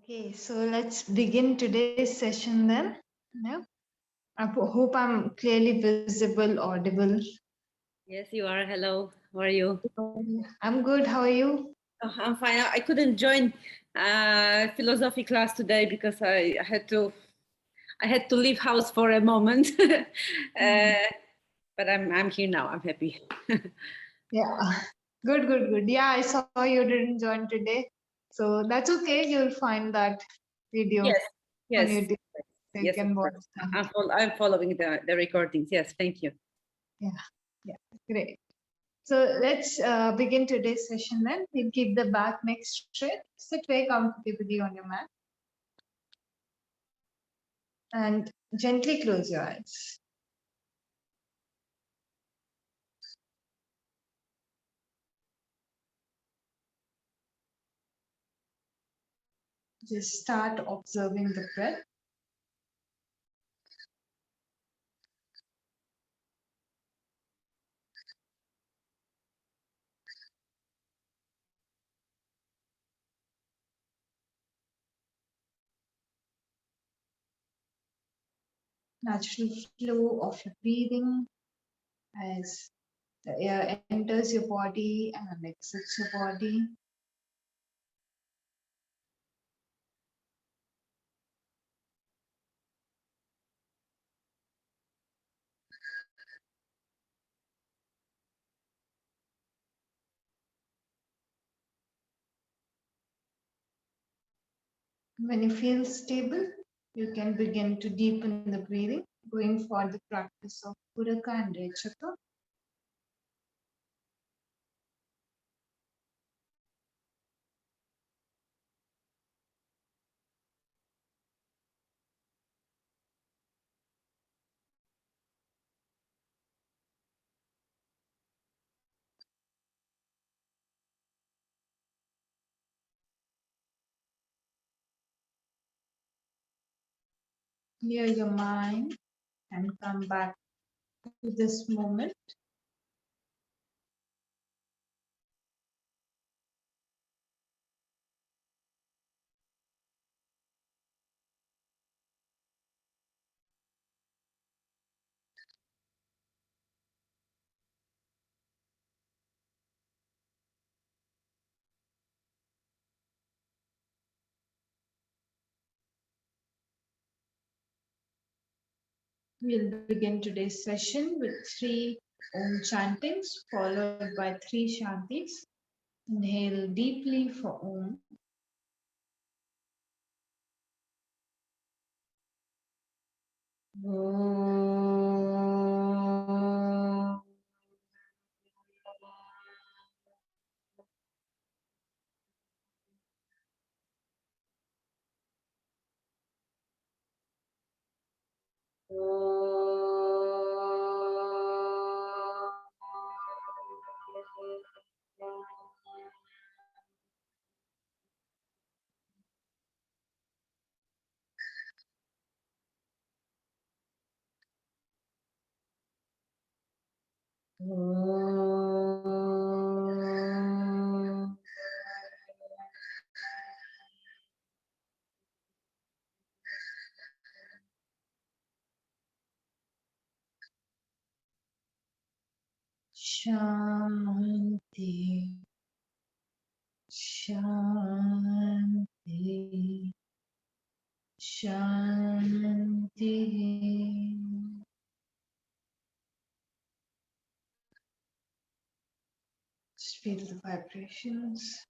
Okay, so let's begin today's session then. Yeah. Hope I'm clearly visible, audible. Yes, you are. Hello. How are you? I'm good. How are you? Oh, I'm fine. I couldn't join philosophy class today because I had to leave house for a moment. But I'm here now. I'm happy. Yeah. Good. Yeah, I saw you didn't join today. So that's okay. You'll find that video Yes. on Yes. YouTube. So you Yes, of can watch course. that. I'm following the recordings. Yes, thank you. Yeah. Yeah. Great. So let's begin today's session then. We'll keep the back neck straight. Sit very comfortably on your mat and gently close your eyes. Just start observing the breath. Natural flow of your breathing as the air enters your body and exits your body. When you feel stable, you can begin to deepen the breathing, going for the practice of Puraka and Rechaka. Clear your mind and come back to this moment. We'll begin today's session with 3 Om chantings followed by 3 Shantis. Inhale deeply for Om. Shanti, Shanti, Shanti. Just feel the vibrations.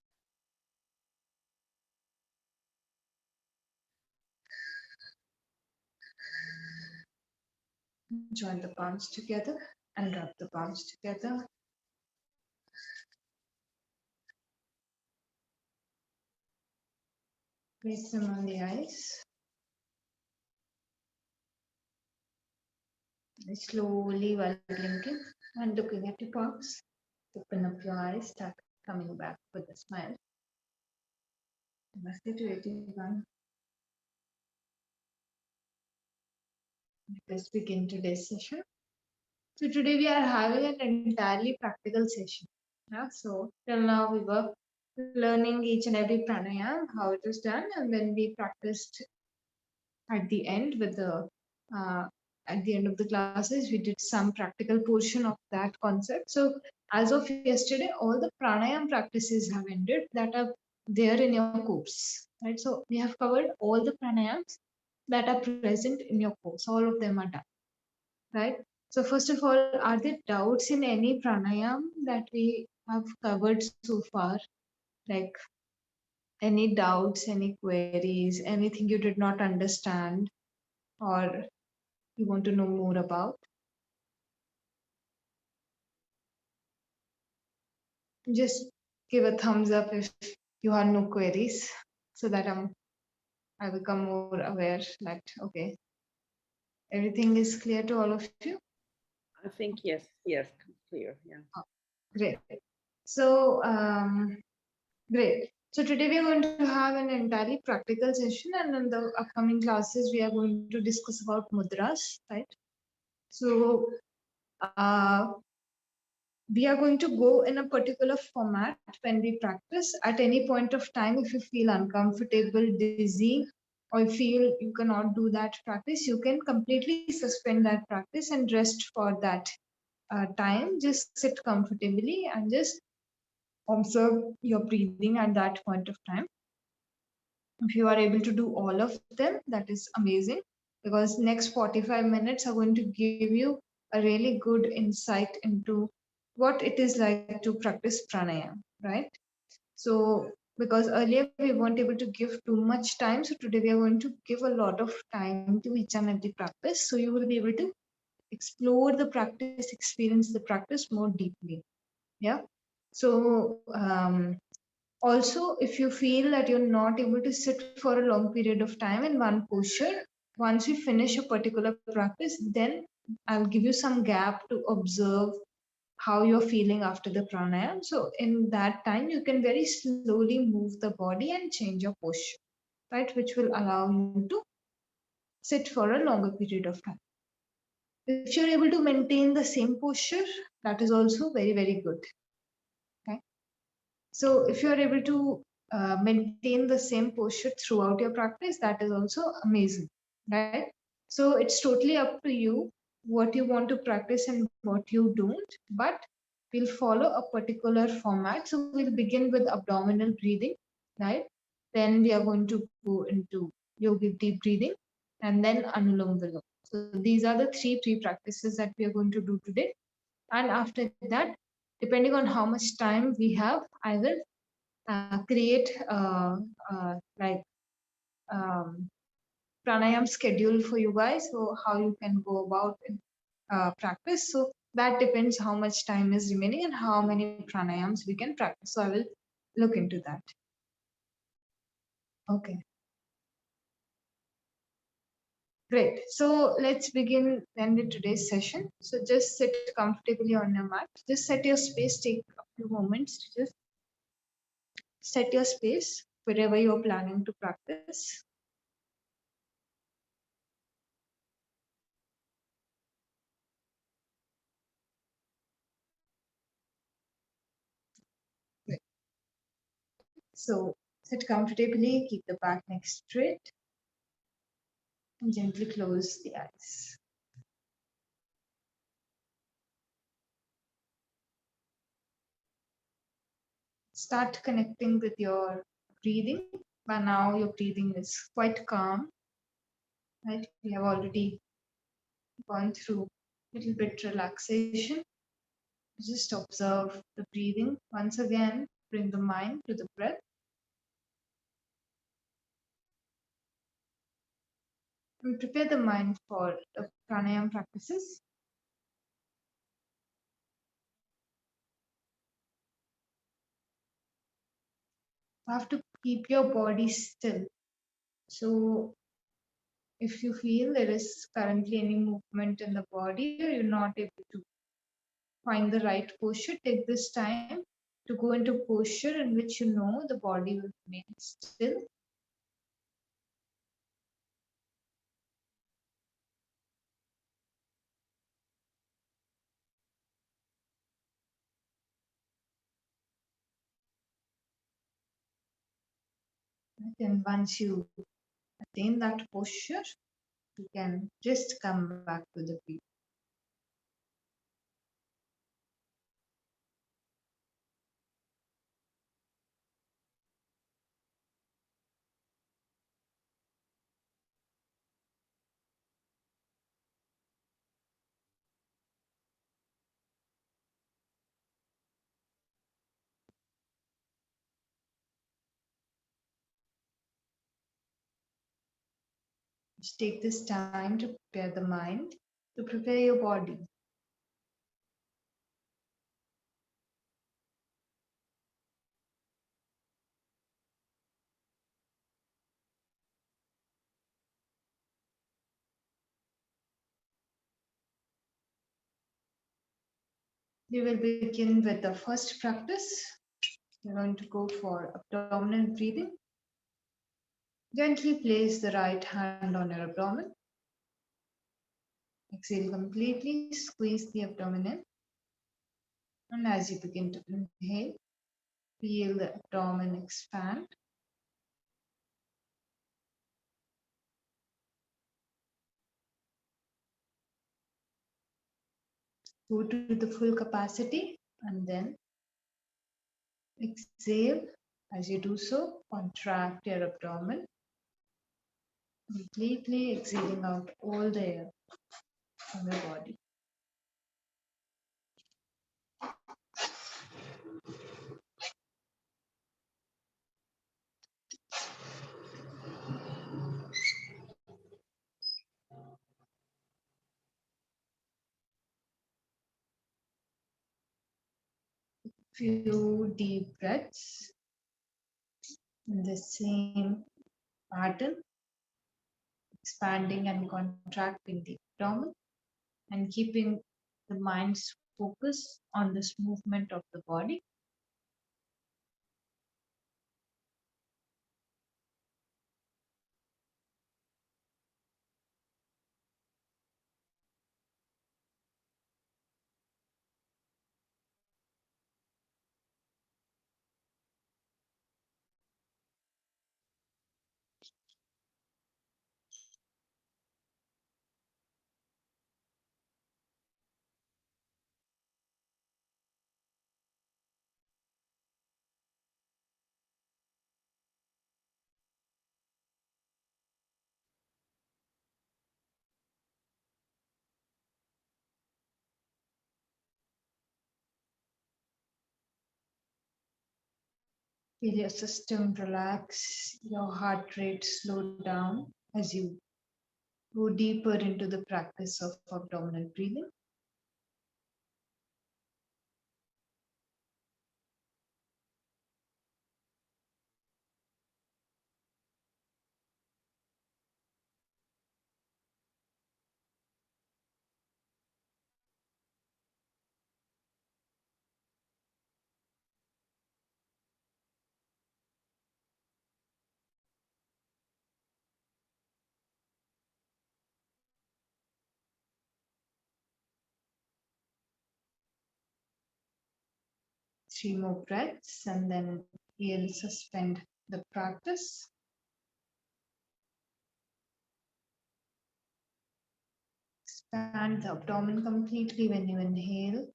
Join the palms together and rub the palms together. Place them on the eyes. And slowly, while blinking and looking at your palms, open up your eyes, start coming back with a smile. Namaste to everyone. Let's begin today's session. So today we are having an entirely practical session. Yeah, so till now we were learning each and every pranayama, how it is done, and then we practiced at the end with the at the end of the classes we did some practical portion of that concept. So as of yesterday, all the pranayama practices have ended that are there in your course, right? So we have covered all the pranayams that are present in your course. All of them are done, right? So first of all, are there doubts in any pranayam that we have covered so far? Like any doubts, any queries, anything you did not understand or you want to know more about? Just give a thumbs up if you have no queries so that I become more aware that okay, everything is clear to all of you. I think yes, clear. Yeah. Oh, great. So great. So today we are going to have an entirely practical session, and in the upcoming classes we are going to discuss about mudras, right? So uh, we are going to go in a particular format when we practice. At any point of time, if you feel uncomfortable, dizzy, or feel you cannot do that practice, you can completely suspend that practice and rest for that time. Just sit comfortably and just observe your breathing at that point of time. If you are able to do all of them, that is amazing, because next 45 minutes are going to give you a really good insight into what it is like to practice pranayama, right? So because earlier we weren't able to give too much time, so today we are going to give a lot of time to each and every practice, so you will be able to explore the practice, experience the practice more deeply. Yeah. So also, if you feel that you're not able to sit for a long period of time in one posture, once you finish a particular practice, then I'll give you some gap to observe how you're feeling after the pranayama. So in that time, you can very slowly move the body and change your posture, right? Which will allow you to sit for a longer period of time. If you're able to maintain the same posture, that is also very, very good. Okay. So if you're able to maintain the same posture throughout your practice, that is also amazing, right? So it's totally up to you what you want to practice and what you don't, but we'll follow a particular format. So we'll begin with abdominal breathing, right? Then we are going to go into yogic deep breathing and then anulom vilom. So these are the three practices that we are going to do today. And after that, depending on how much time we have, I will create like pranayam schedule for you guys, so how you can go about practice. So that depends how much time is remaining and how many pranayams we can practice. So I will look into that. Okay. Great. So let's begin then with today's session. So just sit comfortably on your mat. Just set your space. Take a few moments to just set your space wherever you're planning to practice. Great. So sit comfortably, keep the back neck straight, and gently close the eyes. Start connecting with your breathing. By now, your breathing is quite calm, right? We have already gone through a little bit relaxation. Just observe the breathing. Once again, bring the mind to the breath. And prepare the mind for the pranayama practices. You have to keep your body still. So if you feel there is currently any movement in the body or you're not able to find the right posture, take this time to go into posture in which you know the body will remain still. And once you attain that posture, you can just come back to the breath. Just take this time to prepare the mind, to prepare your body. We will begin with the first practice. We're going to go for abdominal breathing. Gently place the right hand on your abdomen. Exhale completely, squeeze the abdomen in. And as you begin to inhale, feel the abdomen expand. Go to the full capacity and then exhale. As you do so, contract your abdomen, completely exhaling out all the air from your body. Few deep breaths in the same pattern, expanding and contracting the abdomen and keeping the mind's focus on this movement of the body. Feel your system relax, your heart rate slow down as you go deeper into the practice of abdominal breathing. Three more breaths and then you'll suspend the practice. Expand the abdomen completely when you inhale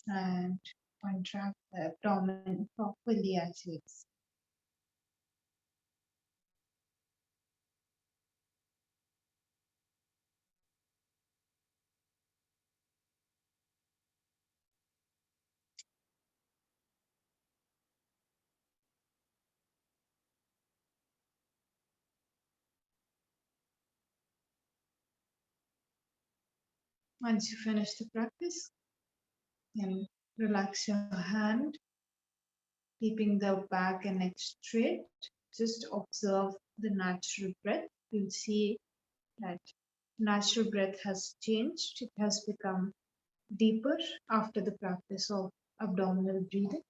and contract the abdomen properly as you exhale. Once you finish the practice, then relax your hand, keeping the back and neck straight. Just observe the natural breath. You'll see that natural breath has changed. It has become deeper after the practice of abdominal breathing.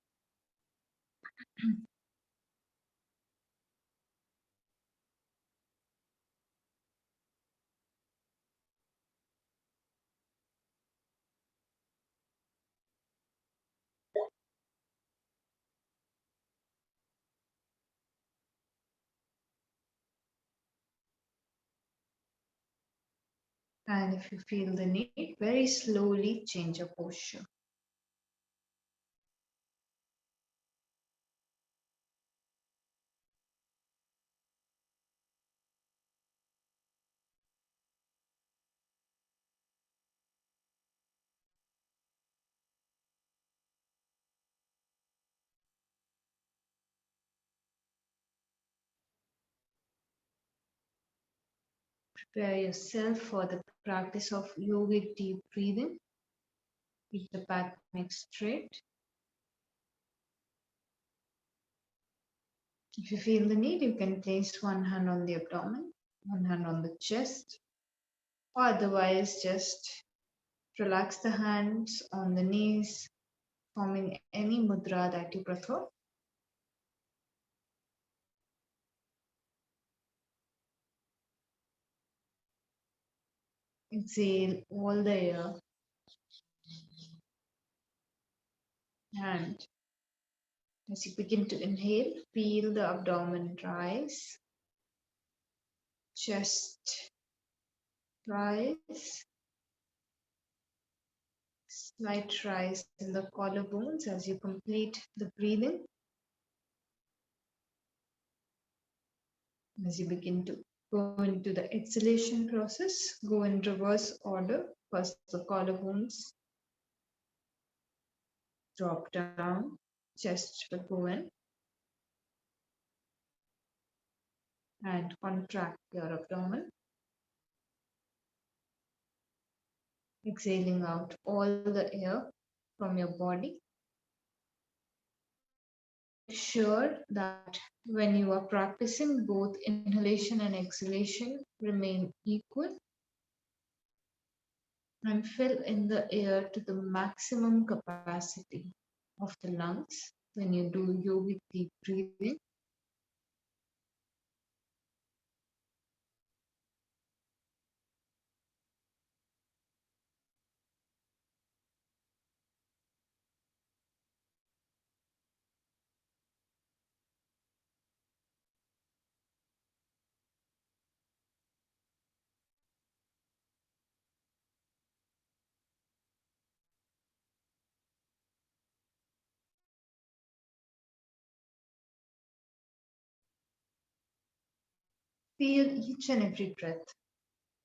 And if you feel the need, very slowly change your posture. Prepare yourself for the practice of yogic deep breathing. Keep the back neck straight. If you feel the need, you can place one hand on the abdomen, one hand on the chest, or otherwise just relax the hands on the knees, forming any mudra that you prefer. Exhale all the air and as you begin to inhale, feel the abdomen rise, chest rise, slight rise in the collarbones as you complete the breathing. As you begin to go into the exhalation process, go in reverse order. First, the collarbones drop down, chest will go in, and contract your abdomen. Exhaling out all the air from your body. Make sure that when you are practicing, both inhalation and exhalation remain equal, and fill in the air to the maximum capacity of the lungs when you do yogic deep breathing. Feel each and every breath.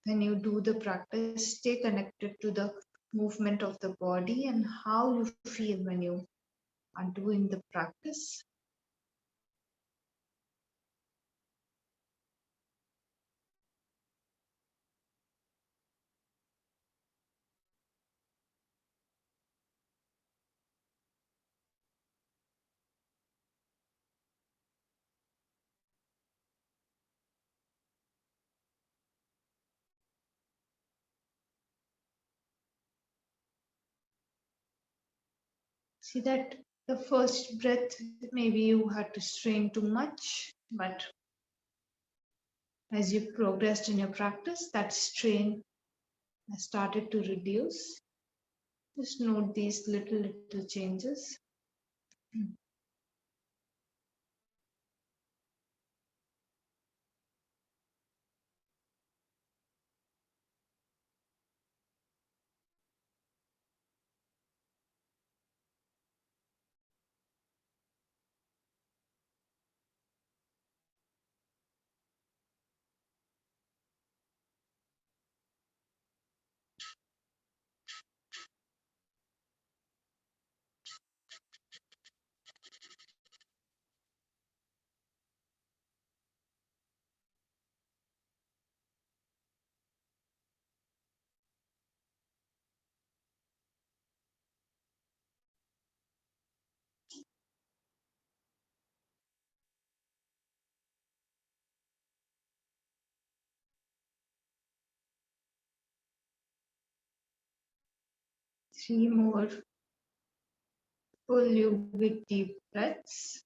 When you do the practice, stay connected to the movement of the body and how you feel when you are doing the practice. See that the first breath, maybe you had to strain too much, but as you progressed in your practice, that strain has started to reduce. Just note these little changes. Three more full yogic deep breaths.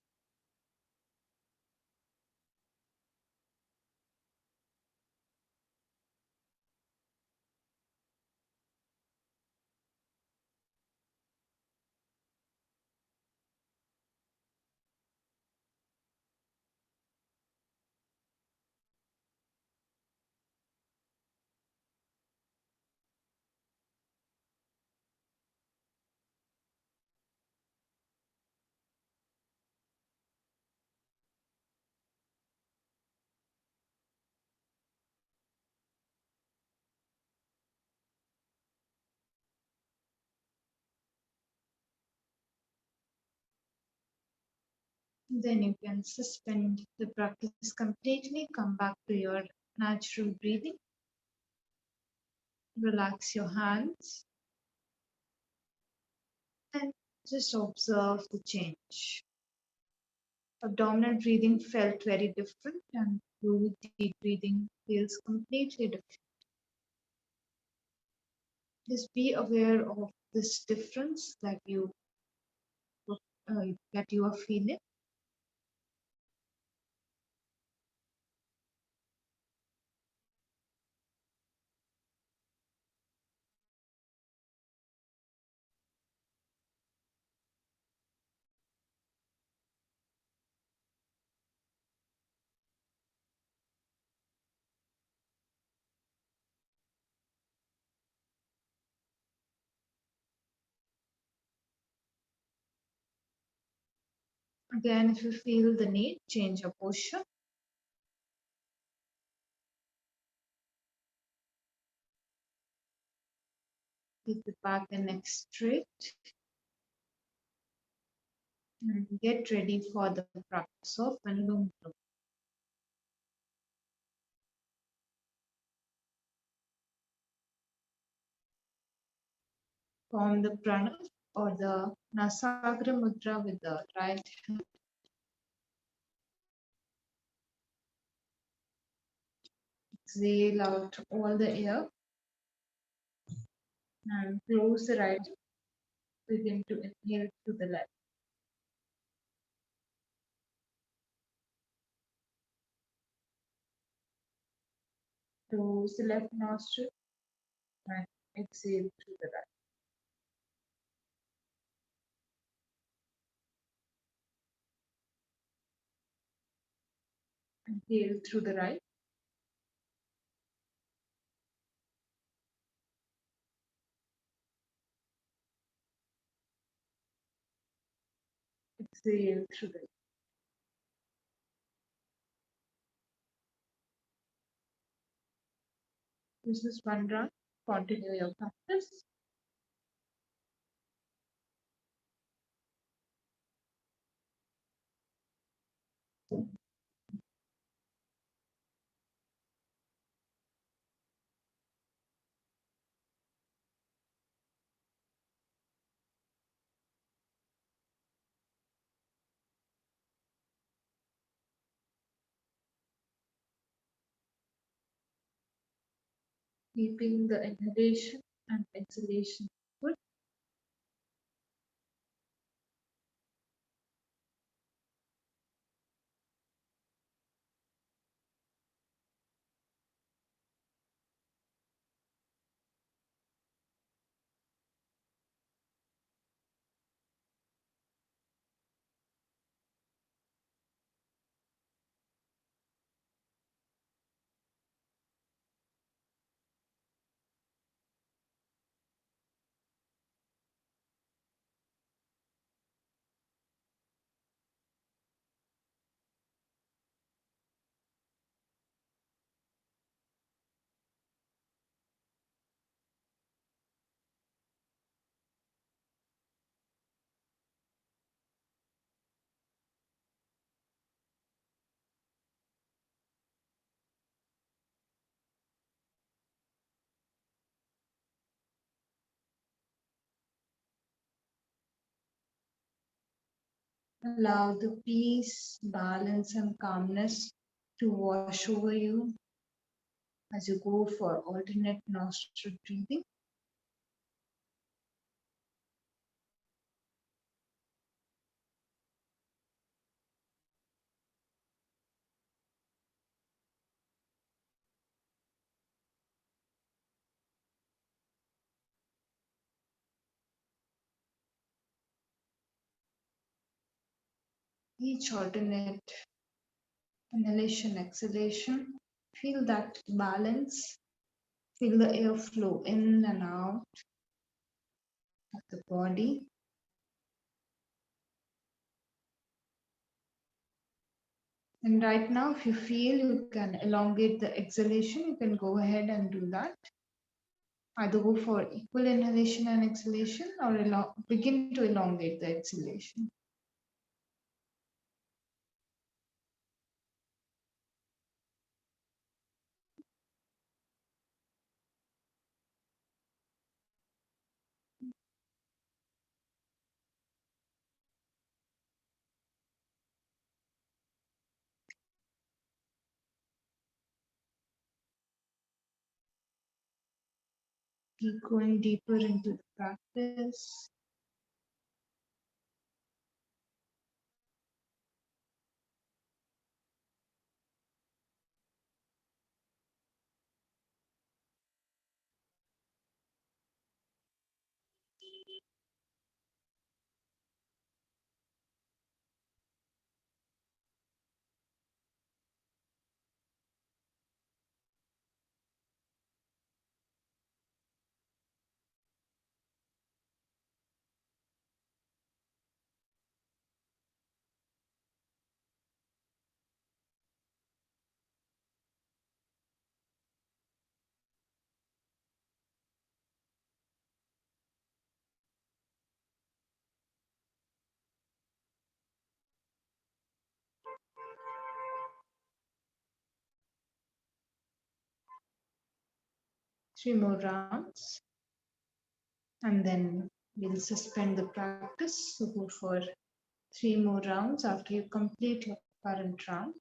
Then you can suspend the practice completely, come back to your natural breathing. Relax your hands and just observe the change. Abdominal breathing felt very different, and fluid deep breathing feels completely different. Just be aware of this difference that you are feeling. Again, if you feel the need, change your posture. Keep the back and neck straight. And get ready for the practice of Anulom Vilom. Form the prana or the Nasagra Mudra with the right hand. Exhale out all the air and close the right. Begin to inhale through the left. Close the left nostril and exhale through the right. Inhale through the right. Exhale through the left. This is one round. Continue your practice. Keeping the inhalation and exhalation good. Allow the peace, balance, and calmness to wash over you as you go for alternate nostril breathing. Each alternate inhalation, exhalation, feel that balance, feel the airflow in and out of the body. And right now, if you feel you can elongate the exhalation, you can go ahead and do that. Either go for equal inhalation and exhalation or begin to elongate the exhalation. Keep going deeper into the practice. Three more rounds. And then we'll suspend the practice. So go for 3 more rounds after you complete your current round.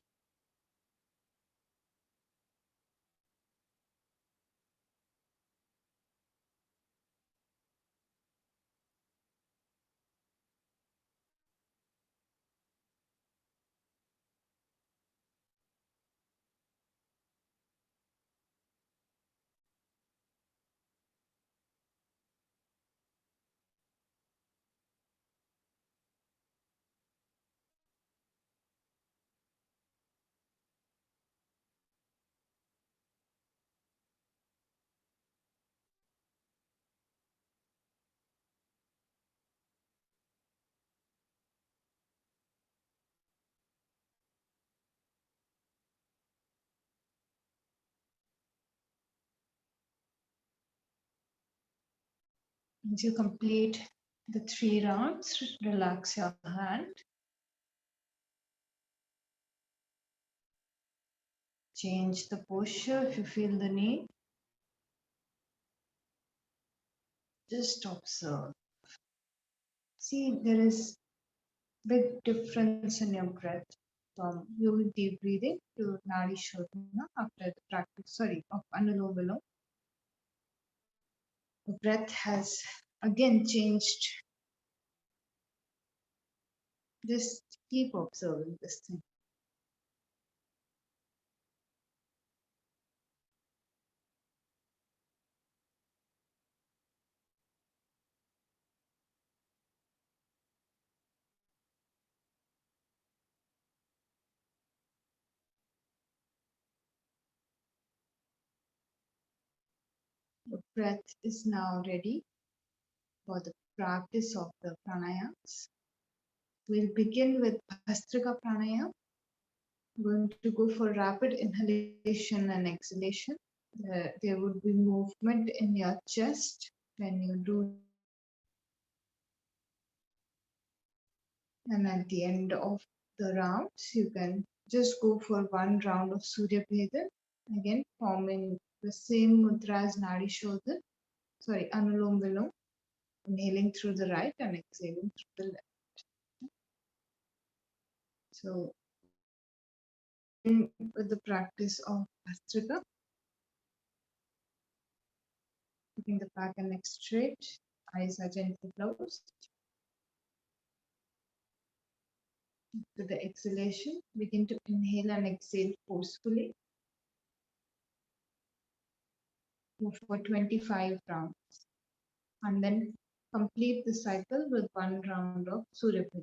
Once you complete the 3 rounds, relax your hand. Change the posture if you feel the need. Just observe. See, there is big difference in your breath from your deep breathing to Nadi Shodhana after the practice, of Anulom Vilom. The breath has again changed. Just keep observing this thing. The breath is now ready for the practice of the pranayams. We'll begin with Bhastrika Pranayama. We're going to go for rapid inhalation and exhalation. There would be movement in your chest when you do. And at the end of the rounds, you can just go for 1 round of Surya Bheda, again forming the same mudra as Nadi Shodhana, Anulom Vilom, inhaling through the right and exhaling through the left. So, with the practice of Bhastrika, keeping the back and neck straight, eyes are gently closed. With the exhalation, begin to inhale and exhale forcefully. Go for 25 rounds. And then complete the cycle with 1 round of Surya Bheda.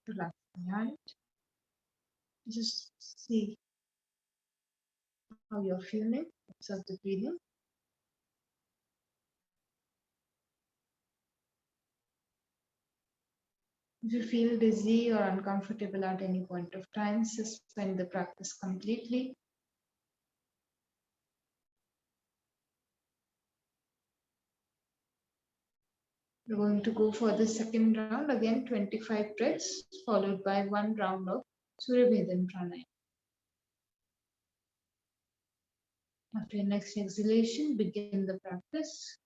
Relax the hand. Just see how you're feeling. Observe the breathing. If you feel dizzy or uncomfortable at any point of time, suspend the practice completely. We're going to go for the second round, again 25 breaths, followed by one round of 𝐸𝐸𝐴𝐴 Pranayama. After your next exhalation, begin the practice.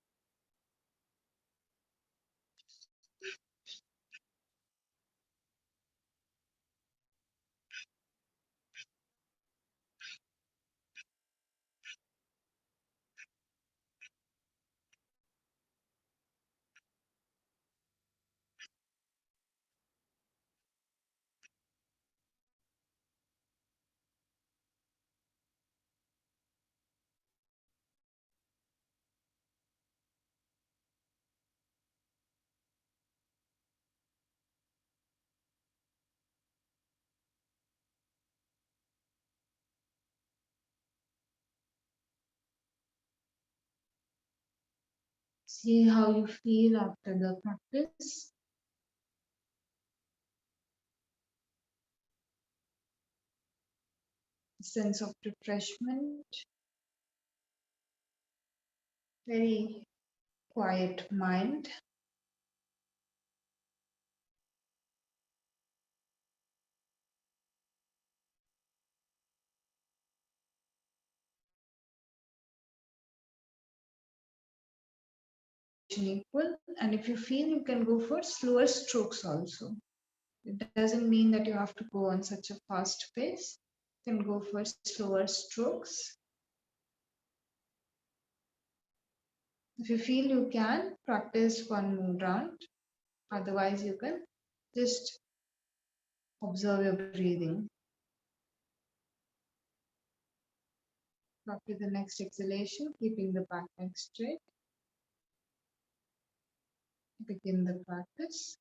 See how you feel after the practice. Sense of refreshment, very quiet mind. Equal, and if you feel, you can go for slower strokes also. It doesn't mean that you have to go on such a fast pace. You can go for slower strokes. If you feel, you can practice one more round. Otherwise, you can just observe your breathing. After the next exhalation, keeping the back neck straight. Begin the practice.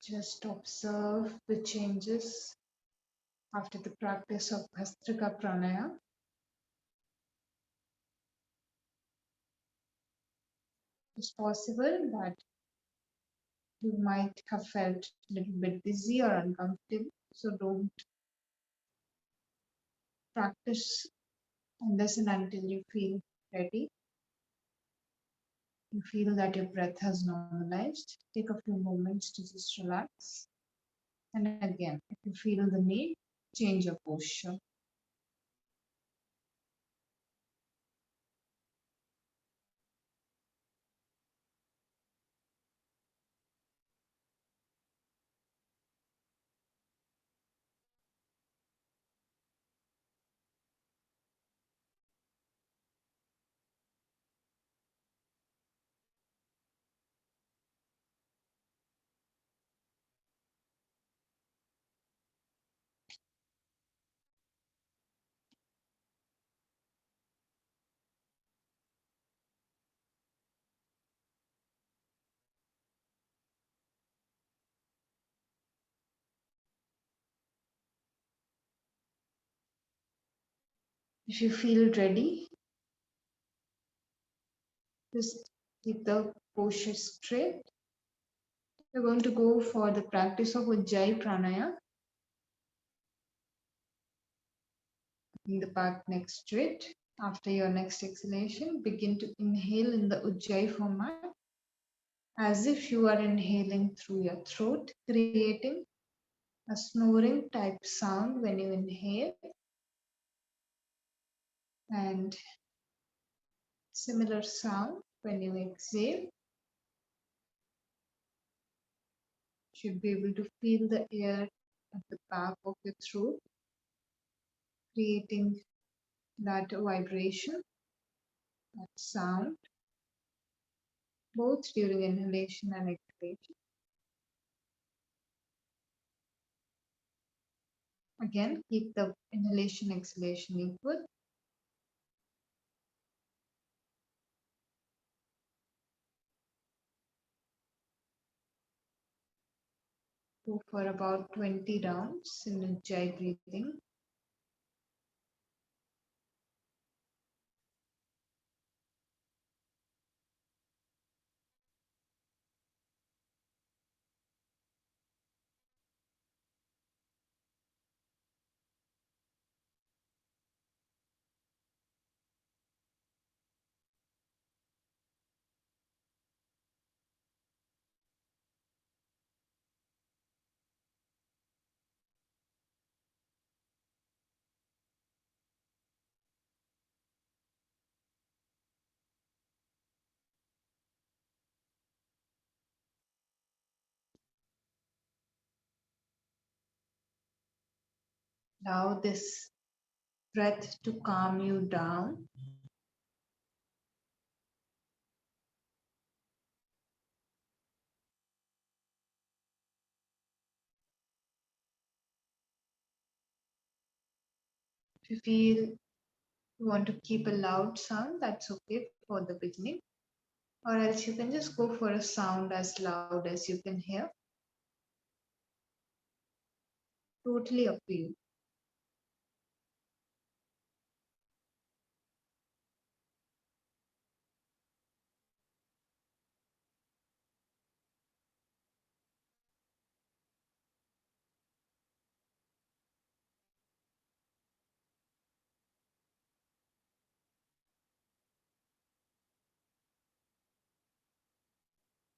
Just observe the changes after the practice of Bhastrika Pranayama. It's possible that you might have felt a little bit dizzy or uncomfortable, so don't practice unless and until you feel ready. You feel that your breath has normalized. Take a few moments to just relax. And again, if you feel the need, change your posture. If you feel ready, just keep the posture straight. We're going to go for the practice of Ujjayi Pranayama. Keeping the back neck straight. After your next exhalation, begin to inhale in the Ujjayi format as if you are inhaling through your throat, creating a snoring type sound when you inhale, and Similar sound when you exhale. Should be able to feel the air at the back of your throat, creating that vibration, that sound, both during inhalation and exhalation. Again, keep the inhalation, exhalation equal. Go for about 20 rounds in Ujjayi breathing. Allow this breath to calm you down. If you feel you want to keep a loud sound, that's okay for the beginning. Or else you can just go for a sound as loud as you can hear. Totally up to you.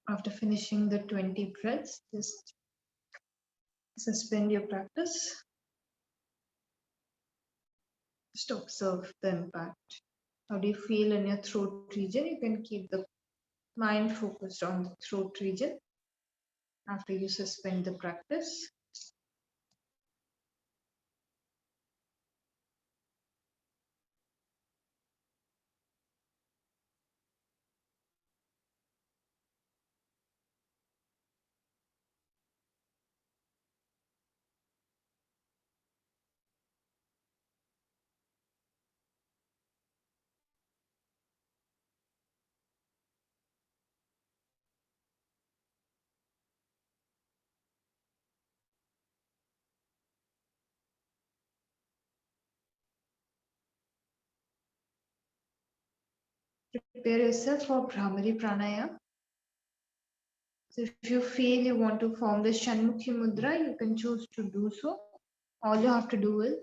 After finishing the 20 breaths, just suspend your practice. Just observe the impact. How do you feel in your throat region? You can keep the mind focused on the throat region after you suspend the practice. Prepare yourself for Bhramari Pranayama. So if you feel you want to form the Shanmukhi Mudra, you can choose to do so. All you have to do is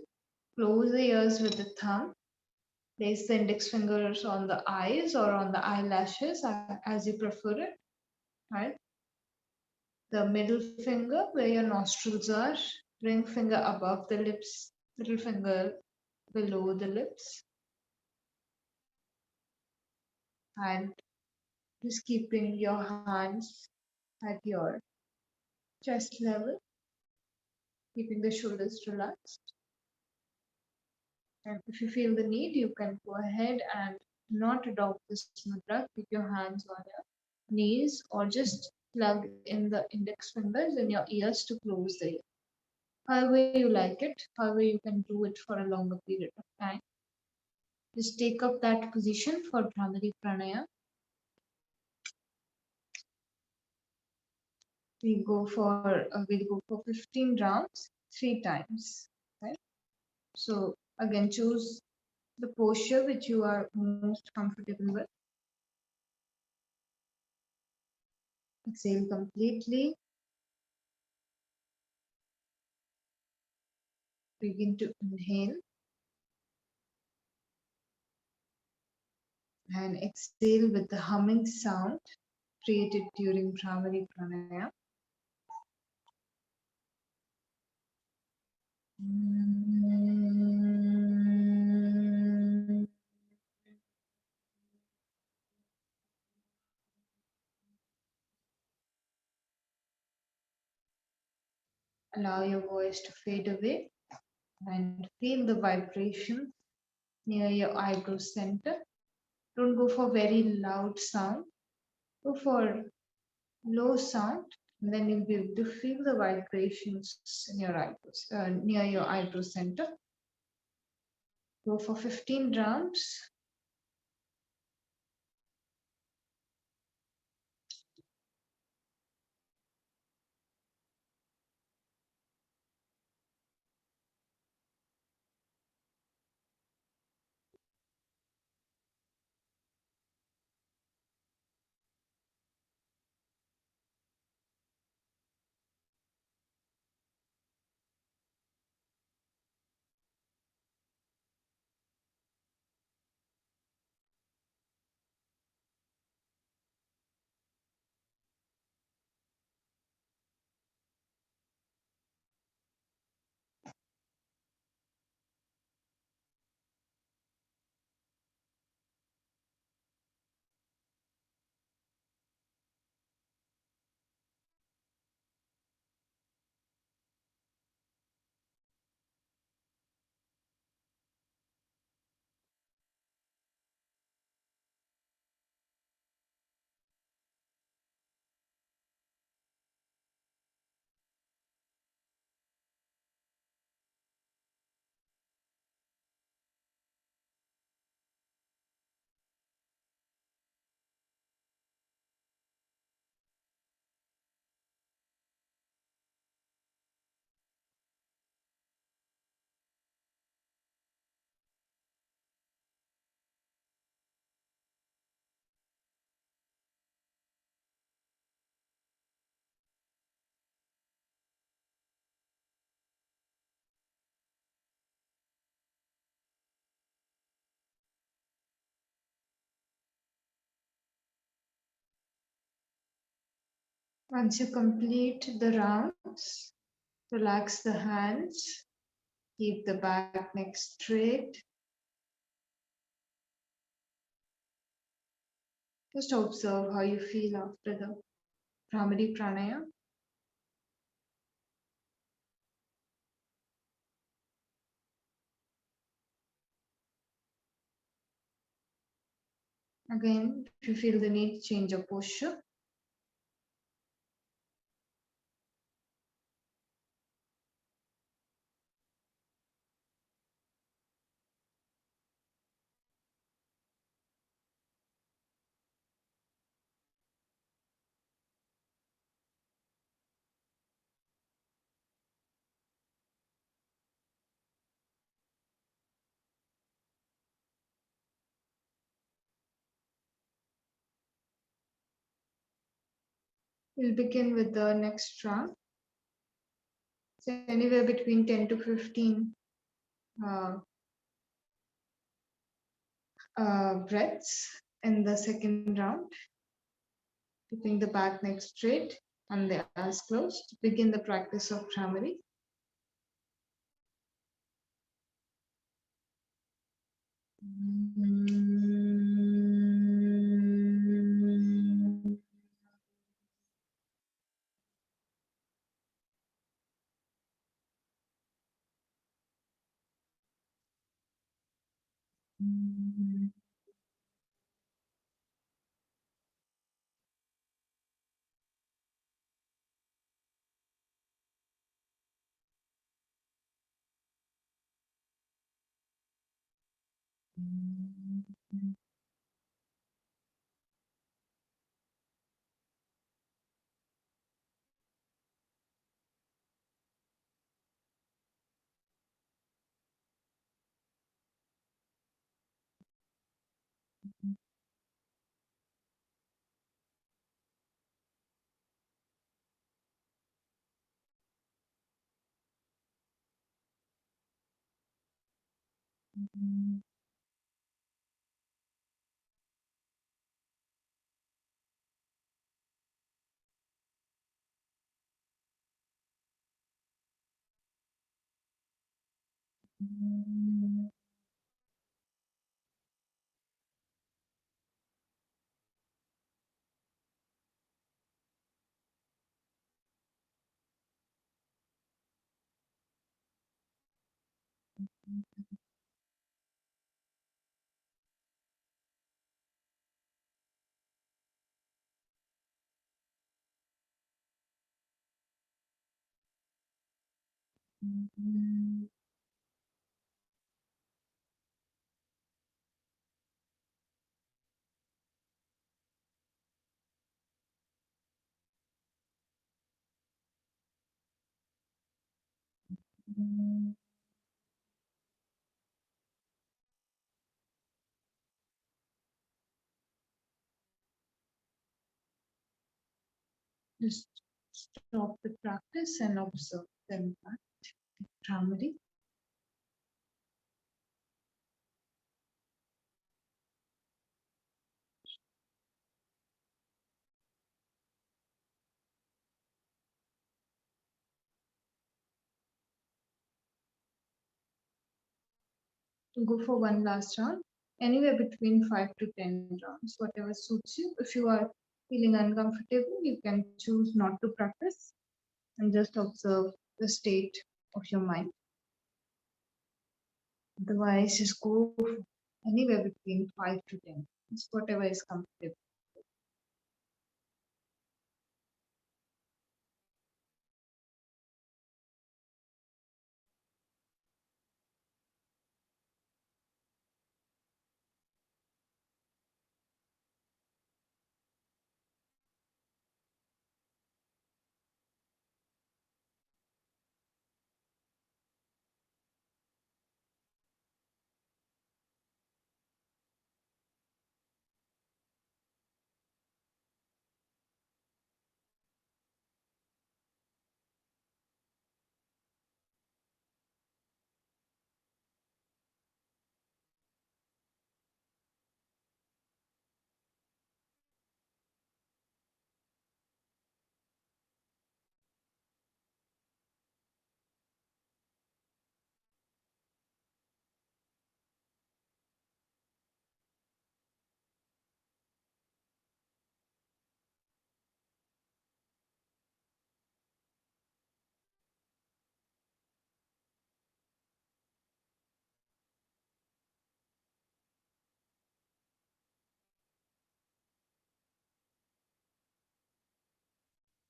close the ears with the thumb, place the index fingers on the eyes or on the eyelashes as you prefer it, right? The middle finger where your nostrils are, ring finger above the lips, little finger below the lips, and just keeping your hands at your chest level, keeping the shoulders relaxed. And if you feel the need, you can go ahead and not adopt this mudra. Keep your hands on your knees or just plug in the index fingers in your ears to close the ear. However you like it, however you can do it for a longer period of time. Just take up that position for Bhramari Pranayama. We'll go for 15 rounds, 3 times. Right? So again, choose the posture which you are most comfortable with. Exhale completely. Begin to inhale and exhale with the humming sound created during Bhramari Pranayama. Allow your voice to fade away and feel the vibration near your eyebrow center. Don't go for very loud sound. Go for low sound, and then you'll be able to feel the vibrations in your eyebrows, near your eyebrow center. Go for 15 rounds. Once you complete the rounds, relax the hands, keep the back neck straight. Just observe how you feel after the Bhramari Pranayama. Again, if you feel the need, change your posture. We'll begin with the next round. So anywhere between 10 to 15 breaths in the second round. Keeping the back neck straight and the eyes closed. To begin the practice of Bhramari. Just stop the practice and observe the impact, the primary. Go for one last round, anywhere between 5 to 10 rounds, whatever suits you. If you are feeling uncomfortable, you can choose not to practice and just observe the state of your mind. Otherwise, just go anywhere between 5 to 10. It's whatever is comfortable.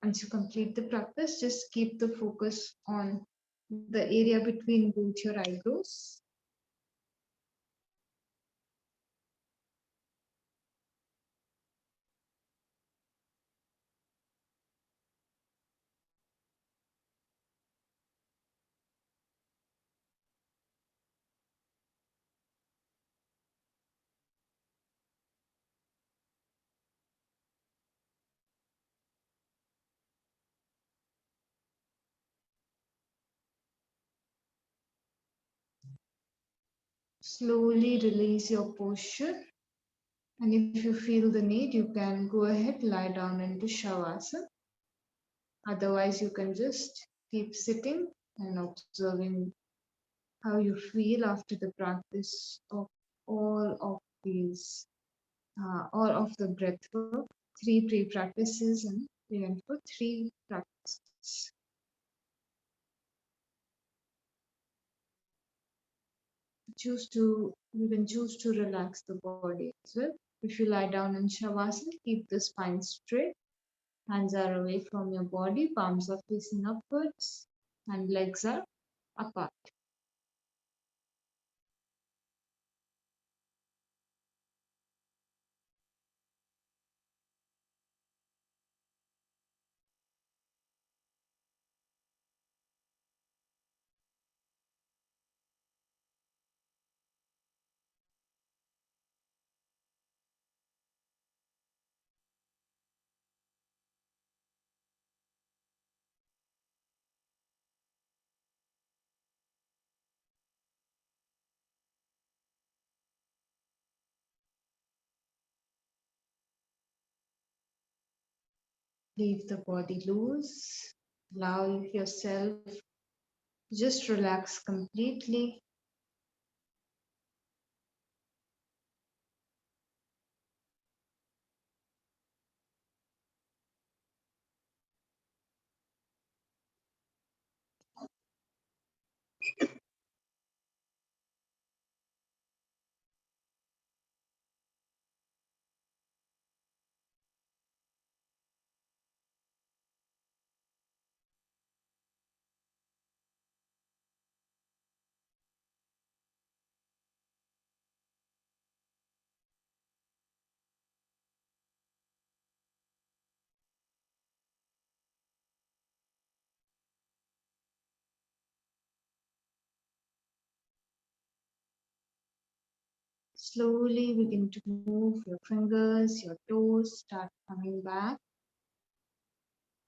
Once you complete the practice, just keep the focus on the area between both your eyebrows. Slowly release your posture. And if you feel the need, you can go ahead, lie down into Shavasana. Otherwise, you can just keep sitting and observing how you feel after the practice of all of these, all of the breath work, 3 pre-practices and even for 3 practices. You can choose to relax the body as well. If you lie down in Shavasana, keep the spine straight. Hands are away from your body, palms are facing upwards, and legs are apart. Leave the body loose. Allow yourself just relax completely. Slowly begin to move your fingers, your toes, start coming back.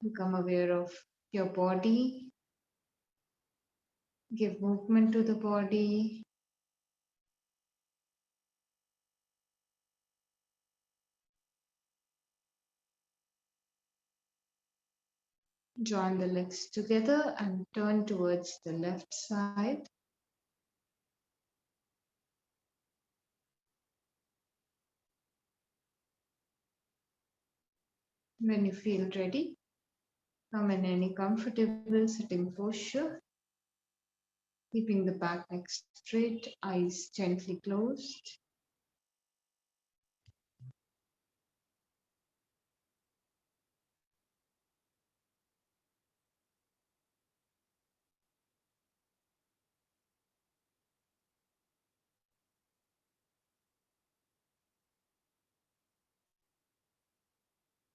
Become aware of your body. Give movement to the body. Join the legs together and turn towards the left side. When you feel ready, come in any comfortable sitting posture, keeping the back neck straight, eyes gently closed.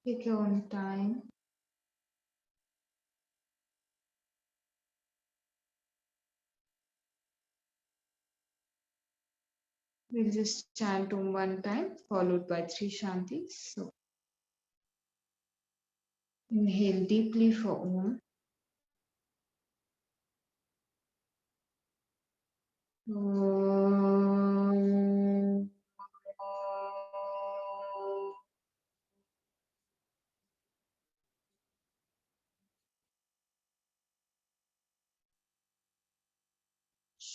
Take your own time. We'll just chant Om one time, followed by 3 Shantis. So inhale deeply for Om. Om.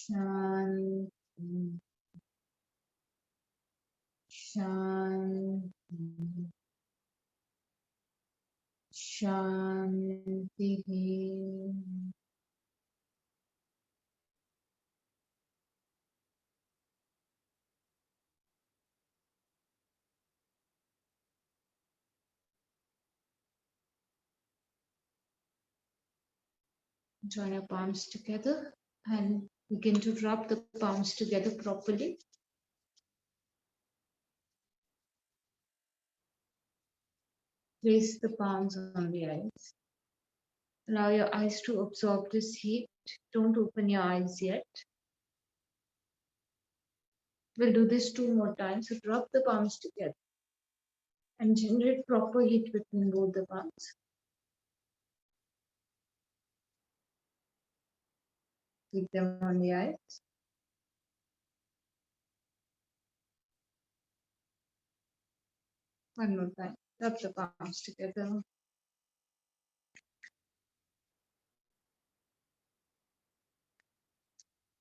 Shanti. Shanti. Shanti. Join your palms together and begin to rub the palms together properly. Place the palms on the eyes. Allow your eyes to absorb this heat. Don't open your eyes yet. We'll do this 2 more times. So rub the palms together and generate proper heat between both the palms. Keep them on the eyes. One more time. Rub the palms together.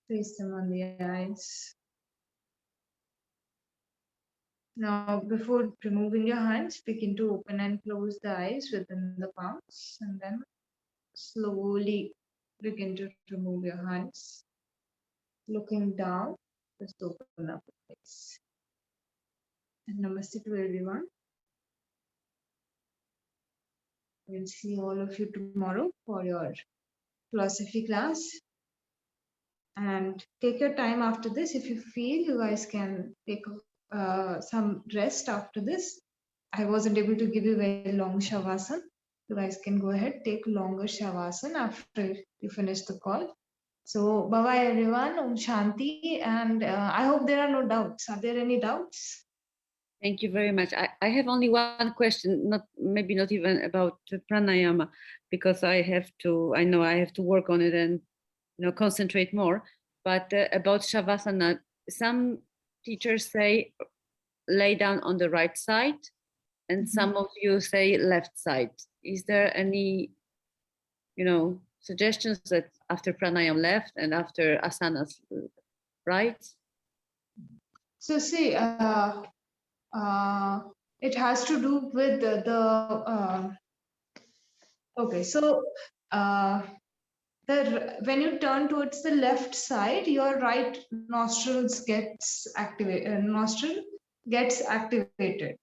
Place them on the eyes. Now, before removing your hands, begin to open and close the eyes within the palms, and then slowly begin to remove your hands. Looking down, just open up the face. And namaste to everyone. We'll see all of you tomorrow for your philosophy class. And take your time after this. If you feel, you guys can take some rest after this. I wasn't able to give you very long shavasana. You guys can go ahead, take longer shavasana after you finish the call. So bye-bye everyone, Om Shanti, and I hope there are no doubts. Are there any doubts? Thank you very much. I have only one question, maybe not even about pranayama, because I know I have to work on it and concentrate more. But about shavasana, some teachers say lay down on the right side, and some of you say left side. Is there any, suggestions that after pranayama left and after asanas right? So see, it has to do with okay. So when you turn towards the left side, your right nostril gets activated.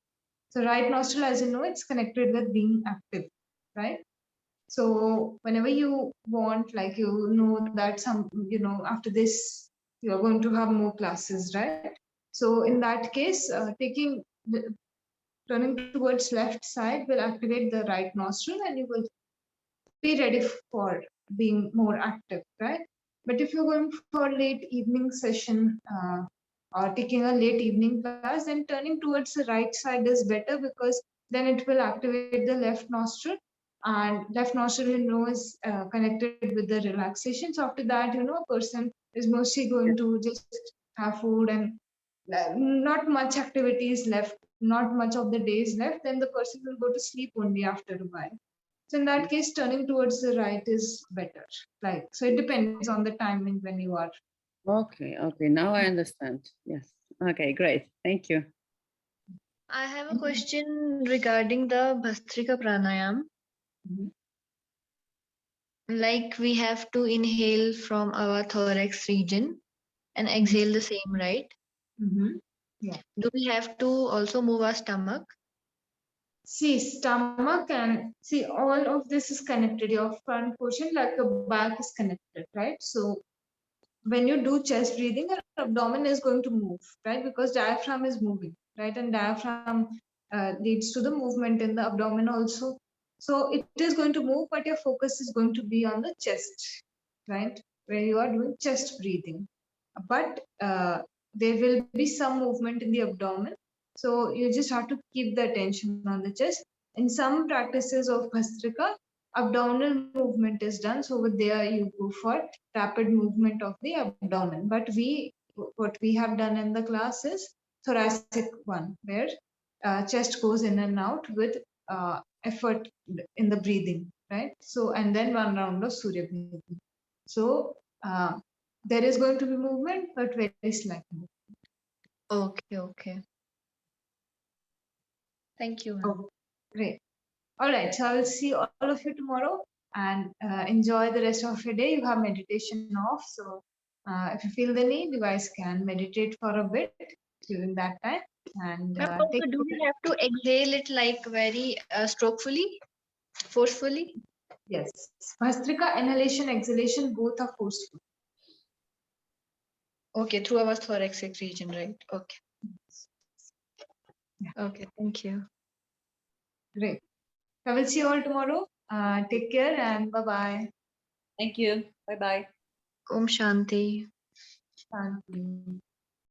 So right nostril, as you know, it's connected with being active, right? So whenever you want, like that after this you are going to have more classes, right? So in that case, turning towards left side will activate the right nostril, and you will be ready for being more active, right? But if you're going for late evening session, or taking a late evening class, then turning towards the right side is better, because then it will activate the left nostril, and left nostril is connected with the relaxation. So after that, a person is mostly going to just have food, and not much activities left, not much of the days left, then the person will go to sleep only after a while. So in that case, turning towards the right is better. Like, so it depends on the timing when you are. Okay, okay. Now I understand. Yes. Okay, great. Thank you. I have a question regarding the Bhastrika Pranayama. Mhm. Like we have to inhale from our thorax region and exhale the same, right? Mm-hmm. Do we have to also move our stomach? See, stomach and see, all of this is connected. Your front portion, like the back, is connected, right? So when you do chest breathing, your abdomen is going to move, right? Because diaphragm is moving, right? And diaphragm leads to the movement in the abdomen also. So it is going to move, but your focus is going to be on the chest, right? Where you are doing chest breathing. But there will be some movement in the abdomen. So you just have to keep the attention on the chest. In some practices of Bhastrika, abdominal movement is done. So with there, you go for rapid movement of the abdomen. But what we have done in the class is thoracic one, where chest goes in and out with effort in the breathing, right? So, and then one round of Surya breathing. So there is going to be movement, but very slight movement. Okay, okay. Thank you. Oh, great. All right. So I will see all of you tomorrow, and enjoy the rest of your day. You have meditation off. So if you feel the need, you guys can meditate for a bit during that time. And Ma'am, take also, do we have to exhale it like very strokefully, forcefully? Yes. Bhastrika, inhalation, exhalation, both are forceful. Okay, through our thoracic region, right? Okay. Yeah. Okay, thank you. Great. I will see you all tomorrow. Take care and bye-bye. Thank you. Bye-bye. Om Shanti. Shanti.